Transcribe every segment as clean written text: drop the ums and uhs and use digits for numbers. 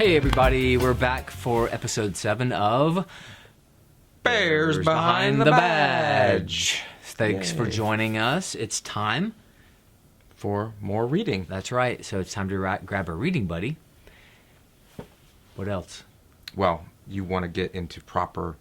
Hey everybody, we're back for episode 7 of Bears Behind the Badge. Thanks for joining us. It's time for more reading. That's right. So it's time to grab a reading buddy. What else? Well, you want to get into proper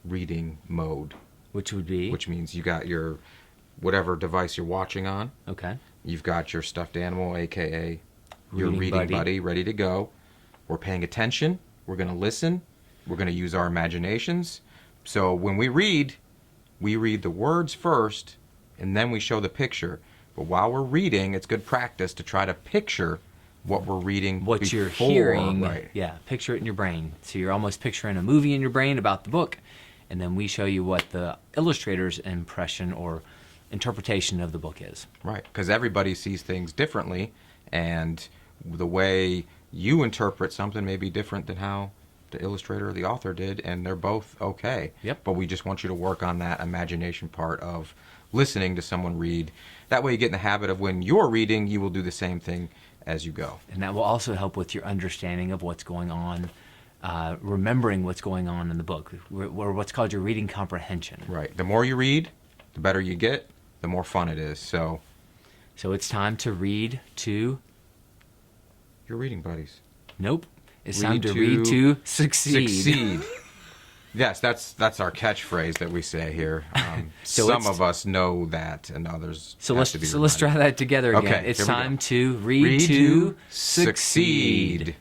reading mode. Which would be? Which means you got your whatever device you're watching on. Okay. You've got your stuffed animal, a.k.a. your reading buddy, ready to go. We're paying attention. We're going to listen. We're going to use our imaginations. So when we read the words first, and then we show the picture. But while we're reading, it's good practice to try to picture what we're reading what before, you're hearing. Right. Yeah, picture it in your brain. So you're almost picturing a movie in your brain about the book, and then we show you what the illustrator's impression or interpretation of the book is. Right, because everybody sees things differently, and the way you interpret something may be different than how the illustrator or the author did, and they're both okay. Yep. But we just want you to work on that imagination part of listening to someone read. That way you get in the habit of when you're reading, you will do the same thing as you go. And that will also help with your understanding of what's going on, remembering what's going on in the book, or what's called your reading comprehension. Right. The more you read, the better you get, the more fun it is. So it's time to read to... your reading buddies. Nope. It's time to read to succeed. Yes, that's our catchphrase that we say here. So some of us know that, and others. So let's try that together again. Okay, it's time to read to succeed.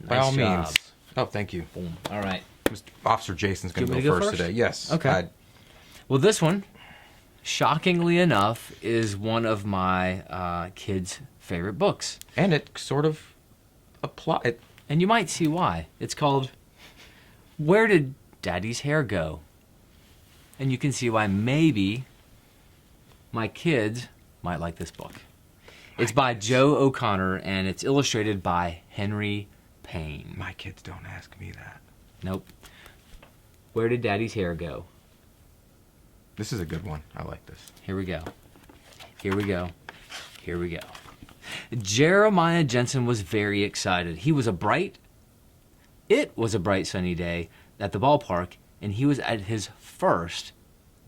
By all job. means. Oh, thank you. Boom. All right. Mr. Officer Jason's going Do to you want go me to first go today. Yes. Okay. Well, this one, shockingly enough, is one of my kids' favorite books. And it sort of applies. And you might see why. It's called Where Did Daddy's Hair Go? And you can see why maybe my kids might like this book. It's by Joe O'Connor, and it's illustrated by Henry Payne. My kids don't ask me that. Nope. Where Did Daddy's Hair Go? This is a good one. I like this. Here we go. Here we go. Here we go. Jeremiah Jensen was very excited. It was a bright sunny day at the ballpark, and he was at his first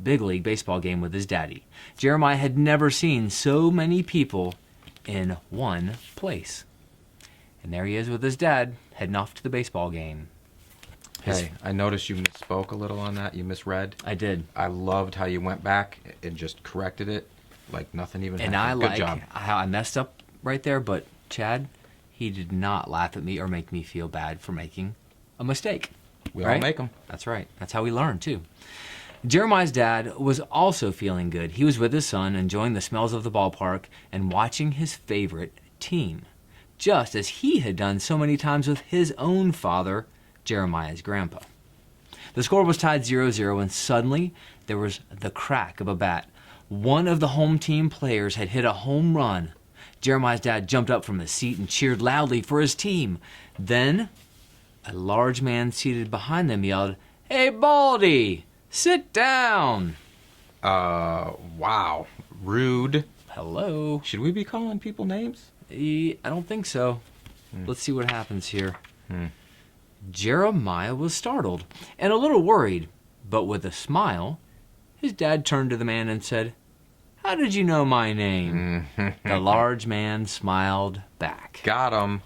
big league baseball game with his daddy. Jeremiah had never seen so many people in one place. And there he is with his dad, heading off to the baseball game. Hey, I noticed you misspoke a little on that. You misread. I did. I loved how you went back and just corrected it like nothing even happened. And I Good job. how I messed up right there, but Chad, he did not laugh at me or make me feel bad for making a mistake. We all make them. That's right. That's how we learn, too. Jeremiah's dad was also feeling good. He was with his son, enjoying the smells of the ballpark and watching his favorite team, just as he had done so many times with his own father, Jeremiah's grandpa. The score was tied 0-0, and suddenly there was the crack of a bat. One of the home team players had hit a home run. Jeremiah's dad jumped up from his seat and cheered loudly for his team. Then a large man seated behind them yelled, "Hey, Baldy, sit down." Wow. Rude. Hello. Should we be calling people names? I don't think so. Let's see what happens here. Jeremiah was startled and a little worried, but with a smile, his dad turned to the man and said, "How did you know my name?" The large man smiled back. Got him.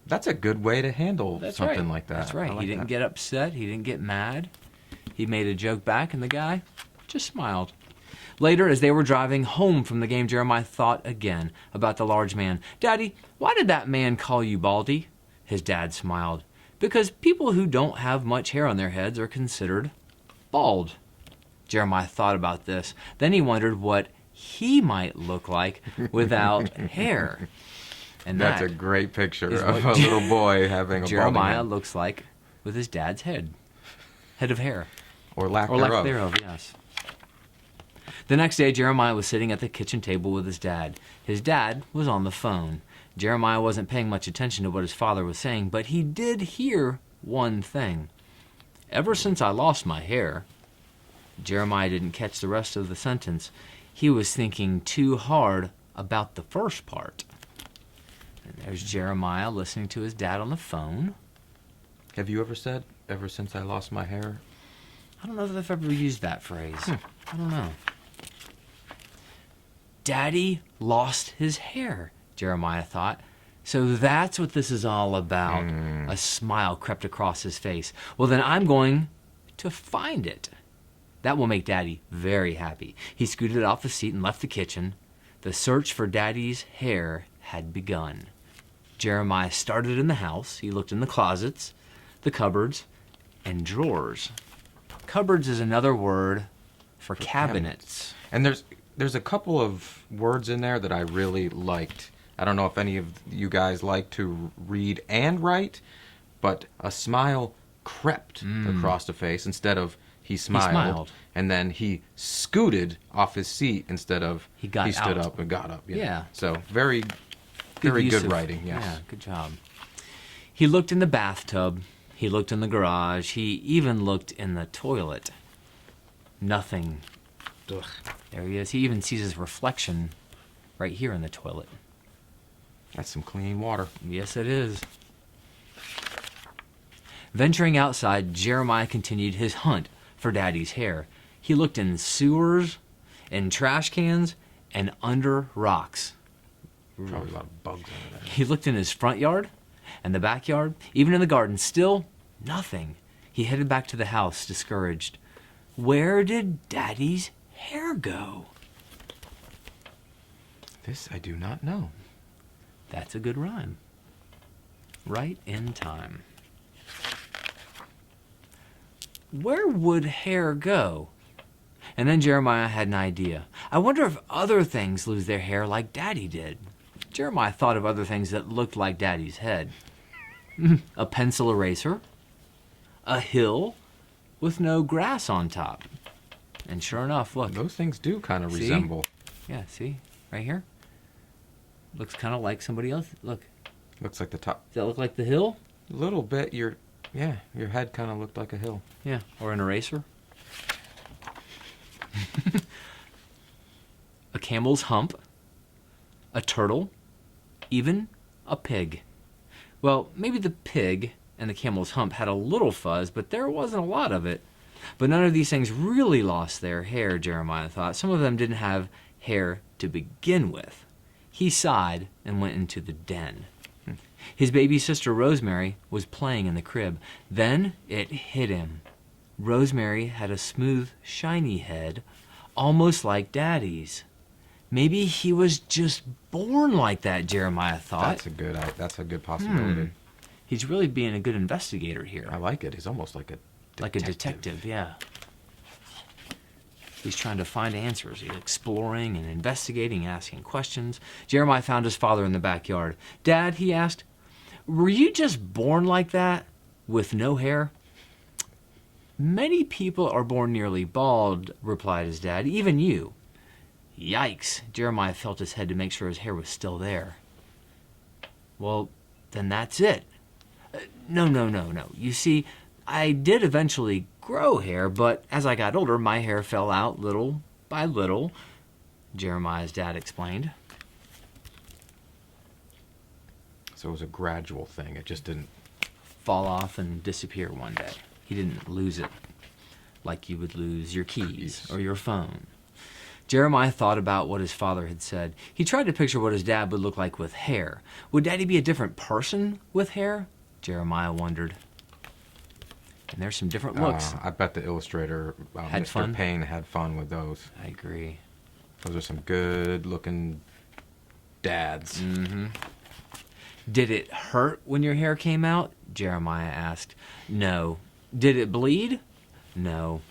That's a good way to handle something like that. That's right. Like he didn't get upset. He didn't get mad. He made a joke back, and the guy just smiled. Later, as they were driving home from the game, Jeremiah thought again about the large man. "Daddy, why did that man call you Baldy?" His dad smiled. "Because people who don't have much hair on their heads are considered bald." Jeremiah thought about this. Then he wondered what he might look like without hair. And that's a great picture of a little boy having a Jeremiah balding head. looks like with his dad's head of hair. Or lack thereof, yes. The next day, Jeremiah was sitting at the kitchen table with his dad. His dad was on the phone. Jeremiah wasn't paying much attention to what his father was saying, but he did hear one thing. "Ever since I lost my hair," Jeremiah didn't catch the rest of the sentence. He was thinking too hard about the first part. And there's Jeremiah listening to his dad on the phone. Have you ever said, ever since I lost my hair? I don't know if I've ever used that phrase. I don't know. Daddy lost his hair, Jeremiah thought. So that's what this is all about. A smile crept across his face. Well, then I'm going to find it. That will make Daddy very happy. He scooted off the seat and left the kitchen. The search for Daddy's hair had begun. Jeremiah started in the house. He looked in the closets, the cupboards, and drawers. Cupboards is another word for cabinets. And there's a couple of words in there that I really liked. I don't know if any of you guys like to read and write, but a smile crept across the face instead of he smiled. And then he scooted off his seat instead of he stood up and got up. Yeah. So very good writing. Yes. Yeah, good job. He looked in the bathtub. He looked in the garage. He even looked in the toilet. Nothing. Ugh. There he is. He even sees his reflection right here in the toilet. That's some clean water. Yes, it is. Venturing outside, Jeremiah continued his hunt for Daddy's hair. He looked in sewers, in trash cans, and under rocks. Probably a lot of bugs under there. He looked in his front yard and the backyard, even in the garden. Still nothing. He headed back to the house, discouraged. Where did Daddy's hair go? This I do not know. That's a good rhyme. Right in time. Where would hair go? And then Jeremiah had an idea. I wonder if other things lose their hair like Daddy did. Jeremiah thought of other things that looked like Daddy's head. A pencil eraser. A hill with no grass on top. And sure enough, look. Those things do kind of See? resemble. Yeah, see? Right here? Looks kind of like somebody else. Look. Looks like the top. Does that look like the hill? A little bit. Your head kind of looked like a hill. Yeah, or an eraser. A camel's hump. A turtle. Even a pig. Well, maybe the pig and the camel's hump had a little fuzz, but there wasn't a lot of it. But none of these things really lost their hair, Jeremiah thought. Some of them didn't have hair to begin with. He sighed and went into the den. His baby sister Rosemary was playing in the crib. Then it hit him. Rosemary had a smooth, shiny head, almost like Daddy's. Maybe he was just born like that, Jeremiah thought. That's a good possibility. He's really being a good investigator here. I like it. He's almost like a detective. Like a detective, yeah. He's trying to find answers. He's exploring and investigating, asking questions. Jeremiah found his father in the backyard. Dad, he asked, were you just born like that, with no hair? Many people are born nearly bald, replied his dad, even you. Yikes. Jeremiah felt his head to make sure his hair was still there. Well, then that's it. No. You see, I did eventually grow hair, but as I got older, my hair fell out little by little, Jeremiah's dad explained. So it was a gradual thing. It just didn't fall off and disappear one day. He didn't lose it like you would lose your keys or your phone. Jeremiah thought about what his father had said. He tried to picture what his dad would look like with hair. Would Daddy be a different person with hair? Jeremiah wondered. And there's some different looks. I bet the illustrator, had Mr. fun? Payne, had fun with those. I agree. Those are some good-looking dads. Mm-hmm. Did it hurt when your hair came out? Jeremiah asked. No. Did it bleed? No.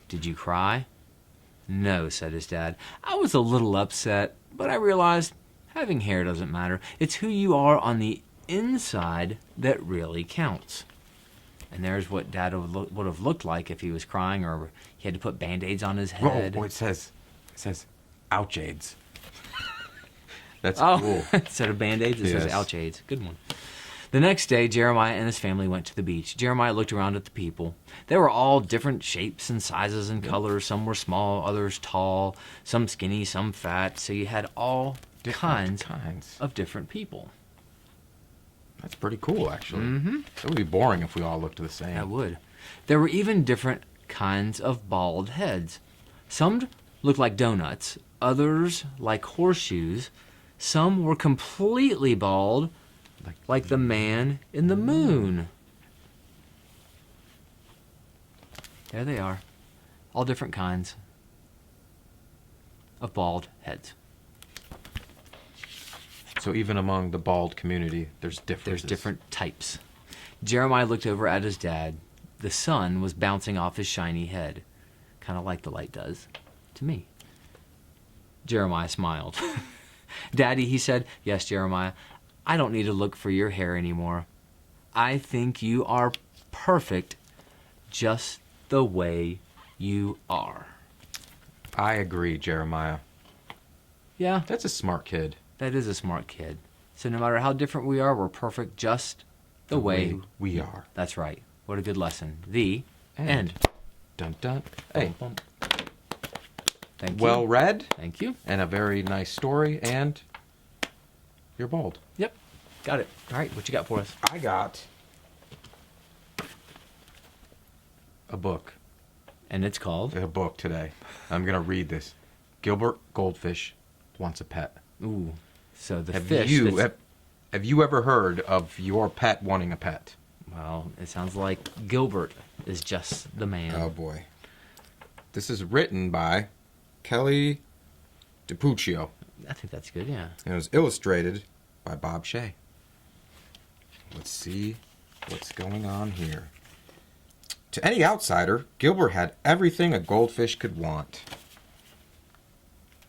Did you cry? No, said his dad. I was a little upset, but I realized having hair doesn't matter. It's who you are on the inside that really counts. And there's what Dad would have looked like if he was crying or he had to put Band-Aids on his head. Oh, it says ouch-aids. That's cool. cool. Instead of Band-Aids, it says Yes. ouch-aids. Good one. The next day, Jeremiah and his family went to the beach. Jeremiah looked around at the people. They were all different shapes and sizes and colors. Some were small, others tall, some skinny, some fat. So you had all kinds of different people. That's pretty cool, actually. Mm-hmm. It would be boring if we all looked the same. That would. There were even different kinds of bald heads. Some looked like donuts, others like horseshoes. Some were completely bald, like the man in the moon. There they are. All different kinds of bald heads. So even among the bald community, there's differences. There's different types. Jeremiah looked over at his dad. The sun was bouncing off his shiny head, kind of like the light does to me. Jeremiah smiled. Daddy, he said, yes, Jeremiah, I don't need to look for your hair anymore. I think you are perfect just the way you are. I agree, Jeremiah. Yeah, That's a smart kid. that is a smart kid. So no matter how different we are, we're perfect just the way we are. That's right. What a good lesson. The end. Dun dun. Hey, Bum, bum. Thank you. well read, Thank you. and a very nice story, and you're bald. Yep. Got it. All right. What you got for us? I got a book. And it's called? A book today. I'm going to read this. Gilbert Goldfish Wants a Pet. Ooh. So the Have fish. you that's- have you ever heard of your pet wanting a pet? Well, it sounds like Gilbert is just the man. Oh boy. This is written by Kelly DiPuccio. I think that's good, yeah. And it was illustrated by Bob Shea. Let's see what's going on here. To any outsider, Gilbert had everything a goldfish could want.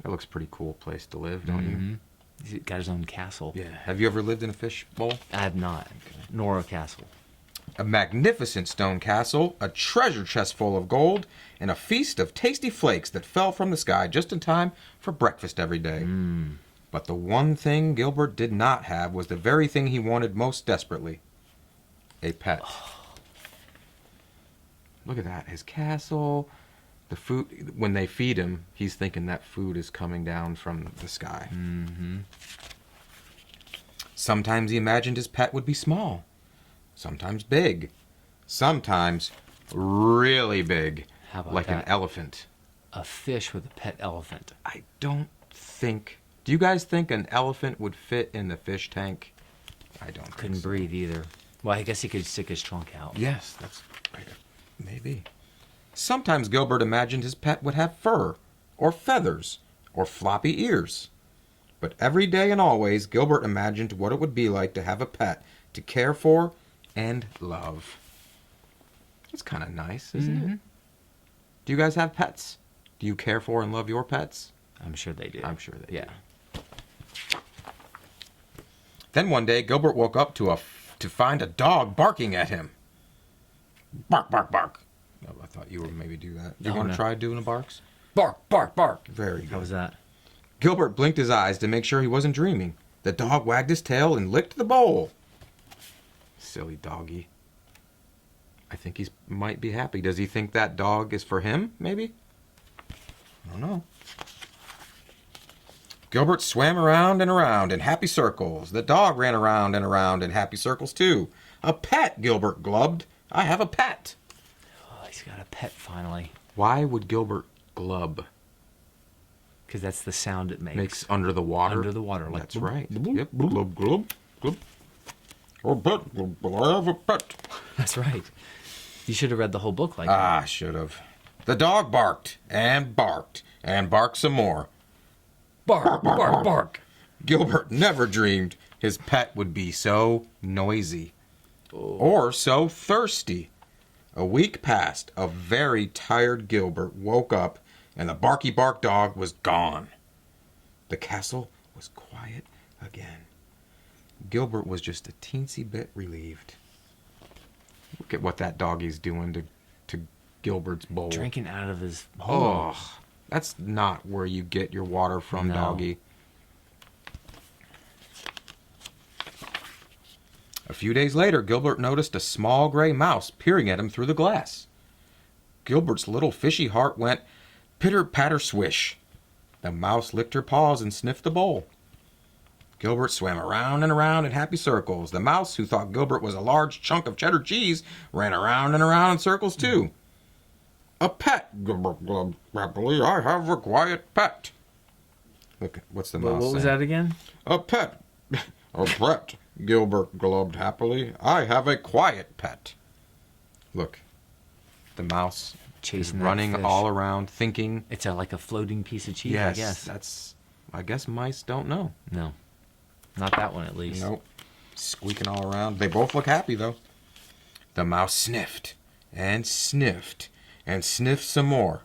That looks a pretty cool place to live, don't you? He's got his own castle. Yeah. Have you ever lived in a fish bowl? I have not. Nor a castle. A magnificent stone castle, a treasure chest full of gold, and a feast of tasty flakes that fell from the sky just in time for breakfast every day. But the one thing Gilbert did not have was the very thing he wanted most desperately. A pet. Look at that. His castle, the food. When they feed him, he's thinking that food is coming down from the sky. Sometimes he imagined his pet would be small. Sometimes big. Sometimes really big. How about like an that? elephant. A fish with a pet elephant. I don't think... Do you guys think an elephant would fit in the fish tank? I don't Couldn't think so. breathe either. Well, I guess he could stick his trunk out. Yes, that's right. Maybe. Sometimes Gilbert imagined his pet would have fur, or feathers, or floppy ears. But every day and always, Gilbert imagined what it would be like to have a pet to care for and love. It's kind of nice, isn't it? Do you guys have pets? Do you care for and love your pets? I'm sure they do. I'm sure they Yeah. do. Then one day, Gilbert woke up to find a dog barking at him. Bark, bark, bark. Oh, I thought you would maybe do that. Do you Oh, want to no. try doing the barks? Bark, bark, bark. Very How was good. that? Gilbert blinked his eyes to make sure he wasn't dreaming. The dog wagged his tail and licked the bowl. Silly doggy. I think he might be happy. Does he think that dog is for him, maybe? I don't know. Gilbert swam around and around in happy circles. The dog ran around and around in happy circles, too. A pet, Gilbert glubbed. I have a pet. Oh, he's got a pet finally. Why would Gilbert glub? Because that's the sound it makes. Makes under the water. Under the water, like That's glub, right. glub, Yep. Glub, glub, glub. Oh, pet. I have a pet. That's right. You should have read the whole book like that. Ah, should have. The dog barked and barked and barked some more. Bark, bark, bark. Gilbert never dreamed his pet would be so noisy or so thirsty. A week passed. A very tired Gilbert woke up and the barky bark dog was gone. The castle was quiet again. Gilbert was just a teensy bit relieved. Look at what that doggy's doing to Gilbert's bowl. Drinking out of his hole. Oh, that's not where you get your water from, No. doggy. A few days later, Gilbert noticed a small gray mouse peering at him through the glass. Gilbert's little fishy heart went pitter-patter swish. The mouse licked her paws and sniffed the bowl. Gilbert swam around and around in happy circles. The mouse, who thought Gilbert was a large chunk of cheddar cheese, ran around and around in circles too. A pet, Gilbert glubbed happily. I have a quiet pet. Look, what's the mouse What was saying? that again? A pet. A pet, Gilbert glubbed happily. I have a quiet pet. Look, the mouse Chasing is that running fish. all around thinking. It's like a floating piece of cheese, Yes, I guess. I guess mice don't know. No, not that one at least. Nope. Squeaking all around. They both look happy, though. The mouse sniffed and sniffed and sniffed some more.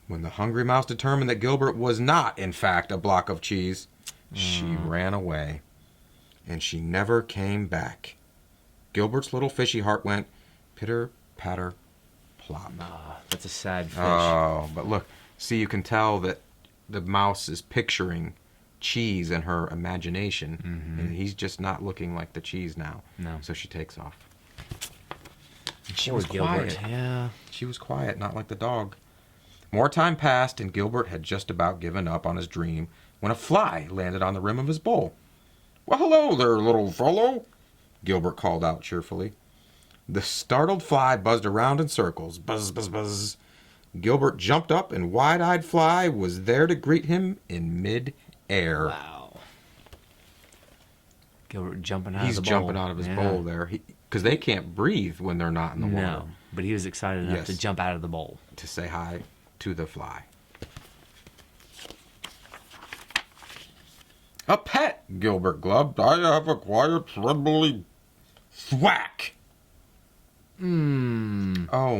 When the hungry mouse determined that Gilbert was not, in fact, a block of cheese, she ran away. And she never came back. Gilbert's little fishy heart went pitter, patter, plop. That's a sad fish. Oh, but look. See, you can tell that the mouse is picturing cheese in her imagination, and he's just not looking like the cheese now. No. So she takes off. And she Poor was Gilbert. quiet. Yeah. She was quiet, not like the dog. More time passed, and Gilbert had just about given up on his dream when a fly landed on the rim of his bowl. Well, hello there, little fellow, Gilbert called out cheerfully. The startled fly buzzed around in circles. Buzz, buzz, buzz. Gilbert jumped up, and Wide-Eyed Fly was there to greet him in mid-air. Wow. Gilbert jumping out He's of the bowl. jumping out of his bowl there. Because they can't breathe when they're not in the water. No, but he was excited enough Yes. to jump out of the bowl. To say hi to the fly. A pet, Gilbert glubbed. I have a quiet, trebly thwack. Oh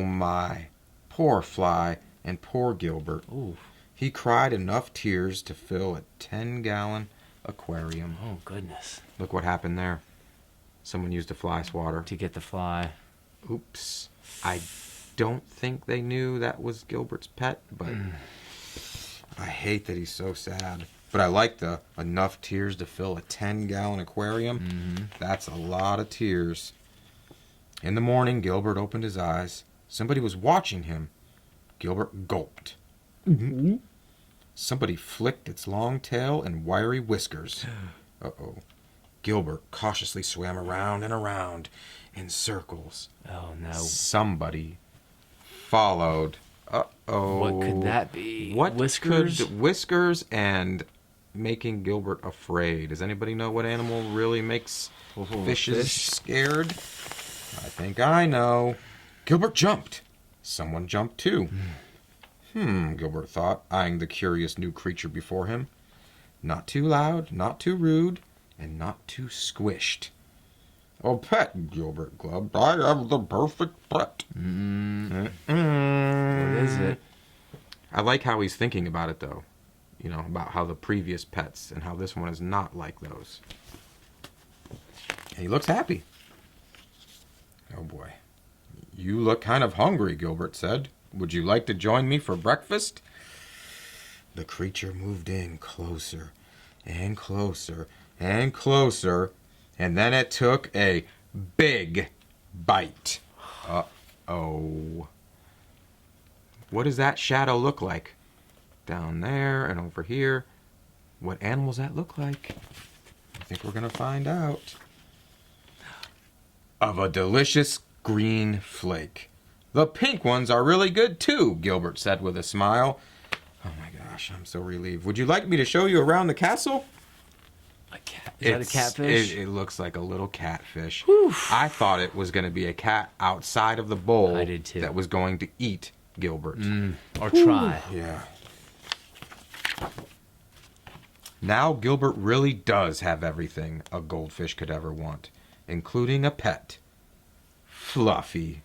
my. Poor fly and poor Gilbert. Ooh. He cried enough tears to fill a 10-gallon aquarium. Oh, goodness. Look what happened there. Someone used a fly swatter. To get the fly. Oops. I don't think they knew that was Gilbert's pet, but I hate that he's so sad. But I like the enough tears to fill a 10-gallon aquarium. That's a lot of tears. In the morning, Gilbert opened his eyes. Somebody was watching him. Gilbert gulped. Somebody flicked its long tail and wiry whiskers. Uh-oh. Gilbert cautiously swam around and around in circles. Oh, no. Somebody followed. Uh-oh. What could that be? What Whiskers? could whiskers and making Gilbert afraid? Does anybody know what animal really makes fishes fish? scared? I think I know. Gilbert jumped. Someone jumped too. Gilbert thought, eyeing the curious new creature before him. Not too loud, not too rude, and not too squished. A pet, Gilbert glubbed. I have the perfect pet. What is it? I like how he's thinking about it, though. You know, about how the previous pets and how this one is not like those. And he looks happy. Oh, boy. You look kind of hungry, Gilbert said. Would you like to join me for breakfast? The creature moved in closer and closer and closer, and then it took a big bite. Uh-oh. What does that shadow look like? Down there and over here. What animals that look like? I think we're going to find out. Of a delicious green flake. The pink ones are really good too, Gilbert said with a smile. Oh my gosh, I'm so relieved. Would you like me to show you around the castle? A cat? Is that a catfish? It looks like a little catfish. Whew. I thought it was going to be a cat outside of the bowl. I did too. That was going to eat Gilbert. Or try. Yeah. Now Gilbert really does have everything a goldfish could ever want, including a pet. Fluffy.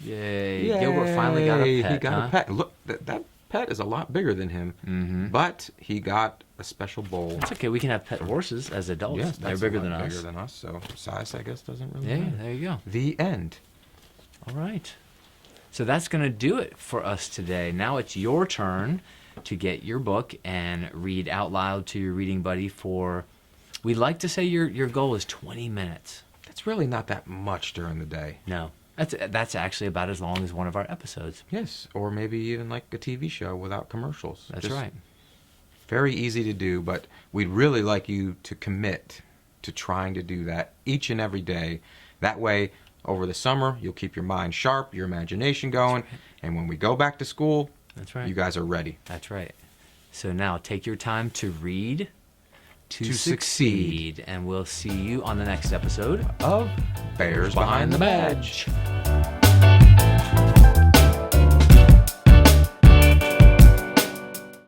Yay. Gilbert finally got a pet. He got huh? a pet. Look, that pet is a lot bigger than him. But he got a special bowl. It's okay. We can have pet horses as adults. Yes, They're that's bigger a lot than us. Bigger than us, so size, I guess, doesn't really Yeah, matter. there you go. The end. All right. So that's going to do it for us today. Now it's your turn to get your book and read out loud to your reading buddy for, we'd like to say your goal is 20 minutes. That's really not that much during the day. No, that's actually about as long as one of our episodes. Yes, or maybe even like a TV show without commercials. That's Just right. Very easy to do, but we'd really like you to commit to trying to do that each and every day. That way, over the summer, you'll keep your mind sharp, your imagination going, and when we go back to school, That's right. you guys are ready. That's right. So now take your time to read to To succeed. And we'll see you on the next episode Of Bears Behind the Badge.